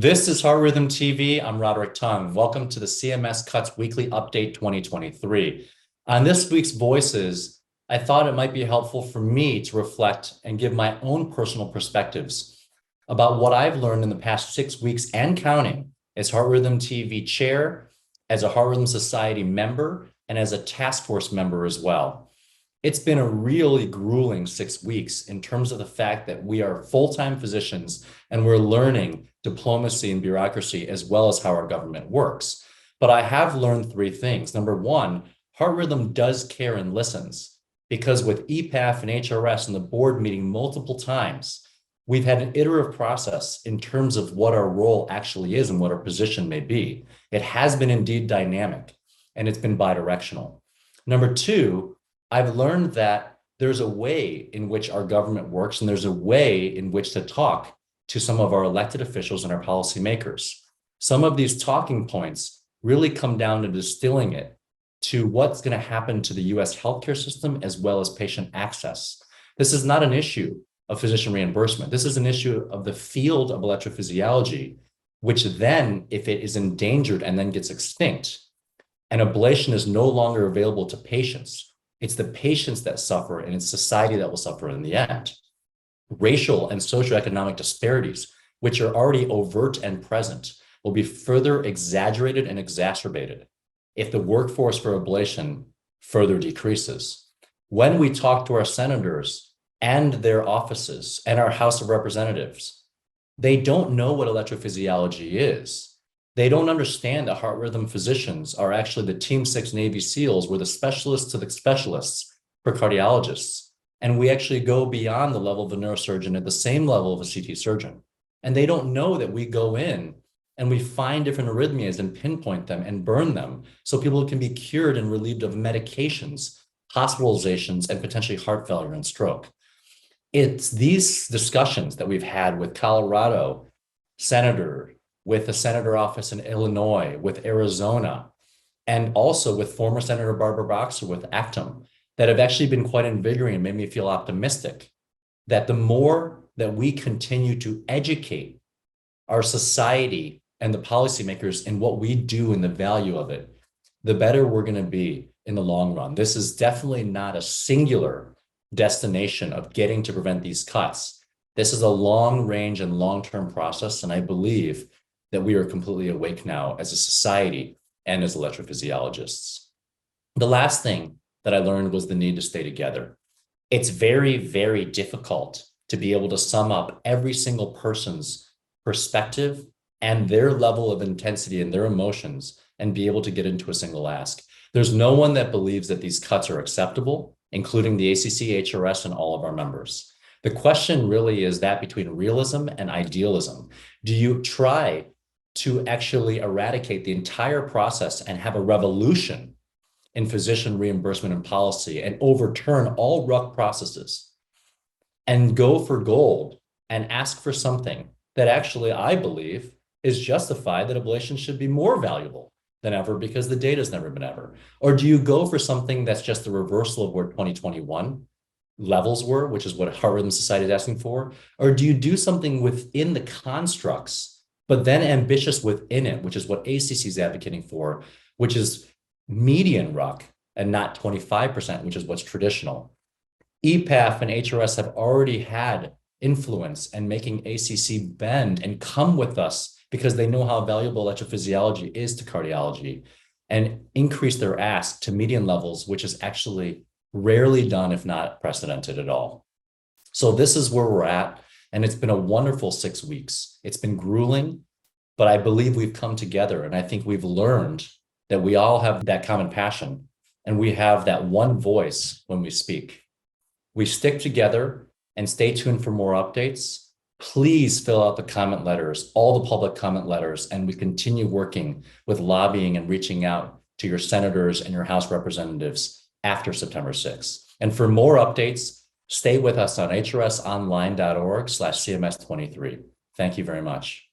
This is Heart Rhythm TV. I'm Roderick Tung. Welcome to the CMS Cuts Weekly Update 2023. On this week's Voices, I thought it might be helpful for me to reflect and give my own personal perspectives about what I've learned in the past 6 weeks and counting as Heart Rhythm TV chair, as a Heart Rhythm Society member, and as a task force member as well. It's been a really grueling 6 weeks in terms of the fact that we are full-time physicians and we're learning diplomacy and bureaucracy as well as how our government works. But I have learned 3 things. Number one, Heart Rhythm does care and listens, because with EPAF and HRS and the board meeting multiple times, we've had an iterative process in terms of what our role actually is and what our position may be. It has been indeed dynamic and it's been bidirectional. Number two, I've learned that there's a way in which our government works and there's a way in which to talk to some of our elected officials and our policymakers. Some of these talking points really come down to distilling it to what's going to happen to the US healthcare system as well as patient access. This is not an issue of physician reimbursement. This is an issue of the field of electrophysiology, which then, if it is endangered and then gets extinct, and ablation is no longer available to patients, it's the patients that suffer and it's society that will suffer in the end. Racial and socioeconomic disparities, which are already overt and present, will be further exaggerated and exacerbated if the workforce for ablation further decreases. When we talk to our senators and their offices and our House of Representatives, they don't know what electrophysiology is. They don't understand that heart rhythm physicians are actually the Team 6 Navy SEALs. We're the specialists of the specialists for cardiologists. And we actually go beyond the level of a neurosurgeon at the same level of a CT surgeon. And they don't know that we go in and we find different arrhythmias and pinpoint them and burn them so people can be cured and relieved of medications, hospitalizations, and potentially heart failure and stroke. It's these discussions that we've had with Colorado senator, with the senator office in Illinois, with Arizona, and also with former Senator Barbara Boxer with Actum, that have actually been quite invigorating and made me feel optimistic that the more that we continue to educate our society and the policymakers in what we do and the value of it, the better we're going to be in the long run. This is definitely not a singular destination of getting to prevent these cuts. This is a long range and long-term process, and I believe that we are completely awake now as a society and as electrophysiologists. The last thing that I learned was the need to stay together. It's very, very difficult to be able to sum up every single person's perspective and their level of intensity and their emotions and be able to get into a single ask. There's no one that believes that these cuts are acceptable, including the ACC, HRS, and all of our members. The question really is that between realism and idealism. Do you try to actually eradicate the entire process and have a revolution in physician reimbursement and policy and overturn all RUC processes and go for gold and ask for something that actually I believe is justified, that ablation should be more valuable than ever because the data's never been ever? Or do you go for something that's just the reversal of where 2021 levels were, which is what Heart Rhythm Society is asking for? Or do you do something within the constructs, but then ambitious within it, which is what ACC is advocating for, which is median RUC and not 25%, which is what's traditional? EPAF and HRS have already had influence in making ACC bend and come with us because they know how valuable electrophysiology is to cardiology and increase their ask to median levels, which is actually rarely done, if not precedented at all. So this is where we're at. And it's been a wonderful 6 weeks. It's been grueling, but I believe we've come together. And I think we've learned that we all have that common passion and we have that one voice when we speak. We stick together and stay tuned for more updates. Please fill out the comment letters, all the public comment letters, and we continue working with lobbying and reaching out to your senators and your House representatives after September 6th. And for more updates, stay with us on hrsonline.org/CMS23. Thank you very much.